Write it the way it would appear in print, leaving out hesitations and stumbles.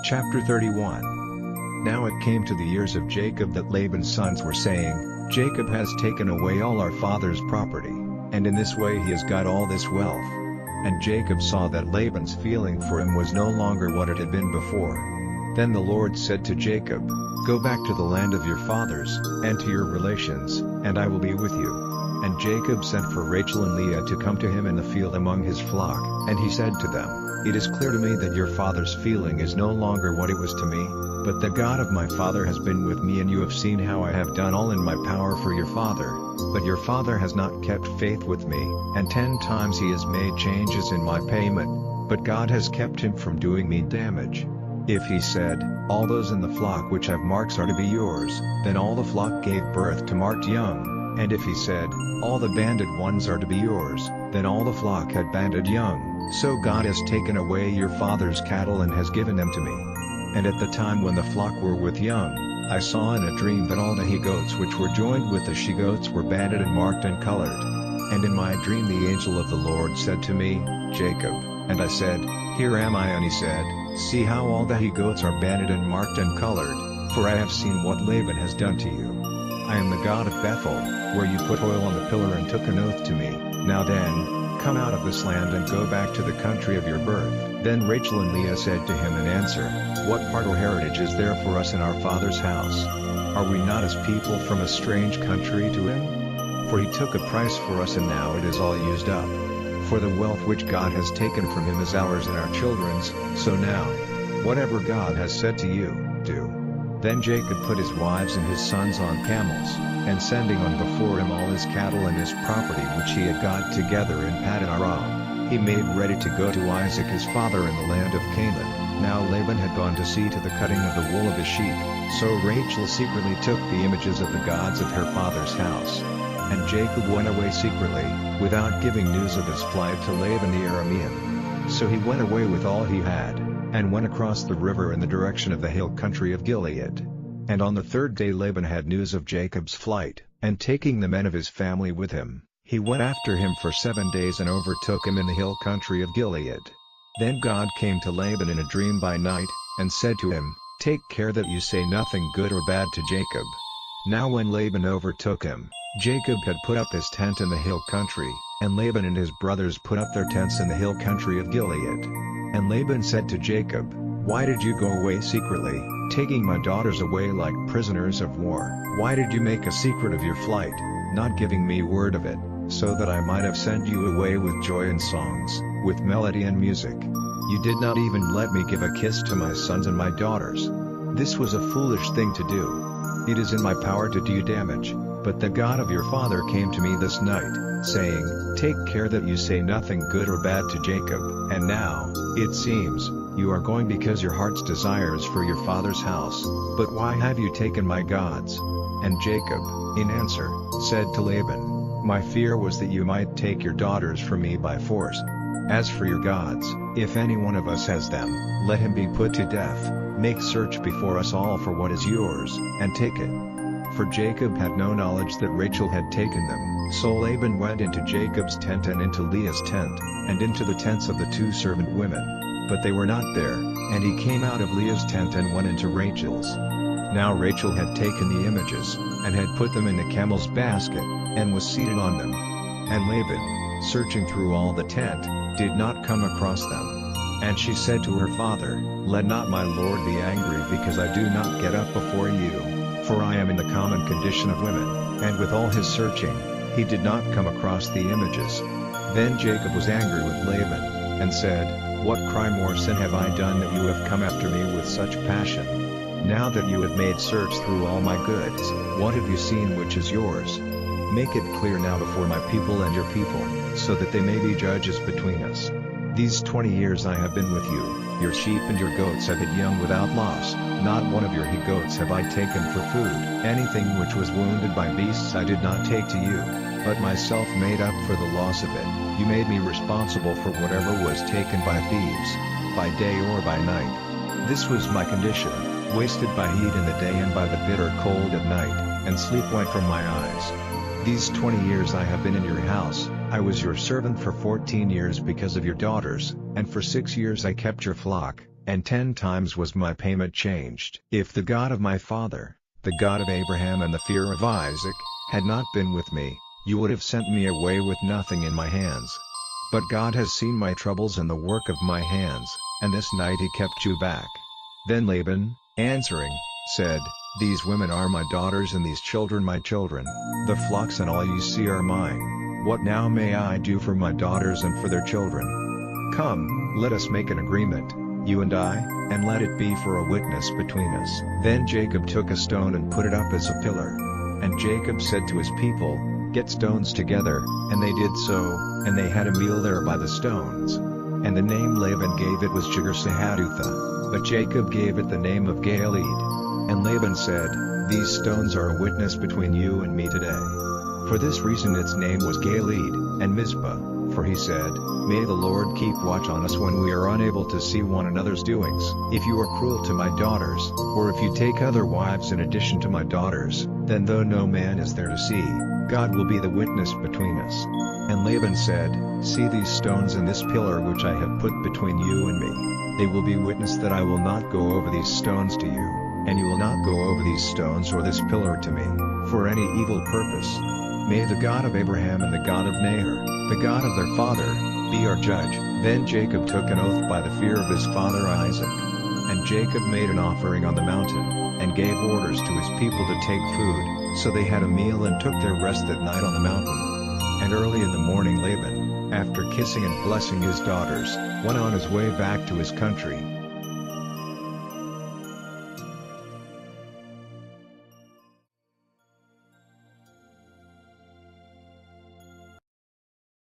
Chapter 31. Now it came to the ears of Jacob that Laban's sons were saying, Jacob has taken away all our father's property, and in this way he has got all this wealth. And Jacob saw that Laban's feeling for him was no longer what it had been before. Then the Lord said to Jacob, Go back to the land of your fathers, and to your relations, and I will be with you. And Jacob sent for Rachel and Leah to come to him in the field among his flock, and he said to them, It is clear to me that your father's feeling is no longer what it was to me, but the God of my father has been with me, and you have seen how I have done all in my power for your father. But your father has not kept faith with me, and 10 times he has made changes in my payment, but God has kept him from doing me damage. If he said, All those in the flock which have marks are to be yours, then all the flock gave birth to marked young. And if he said, All the banded ones are to be yours, then all the flock had banded young. So God has taken away your father's cattle and has given them to me. And at the time when the flock were with young, I saw in a dream that all the he-goats which were joined with the she-goats were banded and marked and colored. And in my dream the angel of the Lord said to me, Jacob, and I said, Here am I, and he said, See how all the he-goats are banded and marked and colored, for I have seen what Laban has done to you. I am the God of Bethel, where you put oil on the pillar and took an oath to me. Now then, come out of this land and go back to the country of your birth. Then Rachel and Leah said to him in answer, What part or heritage is there for us in our father's house? Are we not as people from a strange country to him? For he took a price for us, and now it is all used up. For the wealth which God has taken from him is ours and our children's, so now, whatever God has said to you, do. Then Jacob put his wives and his sons on camels, and sending on before him all his cattle and his property which he had got together in Paddan Aram, he made ready to go to Isaac his father in the land of Canaan. Now Laban had gone to see to the cutting of the wool of his sheep, so Rachel secretly took the images of the gods of her father's house. And Jacob went away secretly, without giving news of his flight to Laban the Aramean. So he went away with all he had, and went across the river in the direction of the hill country of Gilead. And on the 3rd day Laban had news of Jacob's flight, and taking the men of his family with him, he went after him for 7 days and overtook him in the hill country of Gilead. Then God came to Laban in a dream by night, and said to him, Take care that you say nothing good or bad to Jacob. Now when Laban overtook him, Jacob had put up his tent in the hill country, and Laban and his brothers put up their tents in the hill country of Gilead. And Laban said to Jacob, Why did you go away secretly, taking my daughters away like prisoners of war? Why did you make a secret of your flight, not giving me word of it, so that I might have sent you away with joy and songs, with melody and music? You did not even let me give a kiss to my sons and my daughters. This was a foolish thing to do. It is in my power to do you damage, but the God of your father came to me this night, saying, Take care that you say nothing good or bad to Jacob. And now, it seems, you are going because your heart's desires for your father's house. But why have you taken my gods? And Jacob, in answer, said to Laban, My fear was that you might take your daughters from me by force. As for your gods, if any one of us has them, let him be put to death. Make search before us all for what is yours, and take it. For Jacob had no knowledge that Rachel had taken them. So Laban went into Jacob's tent and into Leah's tent, and into the tents of the 2 servant women. But they were not there, and he came out of Leah's tent and went into Rachel's. Now Rachel had taken the images, and had put them in the camel's basket, and was seated on them. And Laban, searching through all the tent, did not come across them. And she said to her father, Let not my lord be angry because I do not get up before you, for I am in the common condition of women. And with all his searching, he did not come across the images. Then Jacob was angry with Laban, and said, What crime or sin have I done that you have come after me with such passion? Now that you have made search through all my goods, what have you seen which is yours? Make it clear now before my people and your people, so that they may be judges between us. These 20 years I have been with you, your sheep and your goats have had young without loss, not one of your he-goats have I taken for food. Anything which was wounded by beasts I did not take to you, but myself made up for the loss of it. You made me responsible for whatever was taken by thieves, by day or by night. This was my condition, wasted by heat in the day and by the bitter cold at night, and sleep went from my eyes. These 20 years I have been in your house, I was your servant for 14 years because of your daughters, and for 6 years I kept your flock, and 10 times was my payment changed. If the God of my father, the God of Abraham and the fear of Isaac, had not been with me, you would have sent me away with nothing in my hands. But God has seen my troubles and the work of my hands, and this night he kept you back." Then Laban, answering, said, "These women are my daughters and these children my children. The flocks and all you see are mine. What now may I do for my daughters and for their children? Come, let us make an agreement, you and I, and let it be for a witness between us." Then Jacob took a stone and put it up as a pillar. And Jacob said to his people, "Get stones together," and they did so, and they had a meal there by the stones. And the name Laban gave it was Jegar-sahadutha, but Jacob gave it the name of Galeed. And Laban said, "These stones are a witness between you and me today." For this reason its name was Galeed, and Mizpah, for he said, "May the Lord keep watch on us when we are unable to see one another's doings. If you are cruel to my daughters, or if you take other wives in addition to my daughters, then though no man is there to see, God will be the witness between us." And Laban said, "See these stones and this pillar which I have put between you and me. They will be witness that I will not go over these stones to you, and you will not go over these stones or this pillar to me, for any evil purpose. May the God of Abraham and the God of Nahor, the God of their father, be our judge." Then Jacob took an oath by the fear of his father Isaac. And Jacob made an offering on the mountain, and gave orders to his people to take food, so they had a meal and took their rest that night on the mountain. And early in the morning Laban, after kissing and blessing his daughters, went on his way back to his country.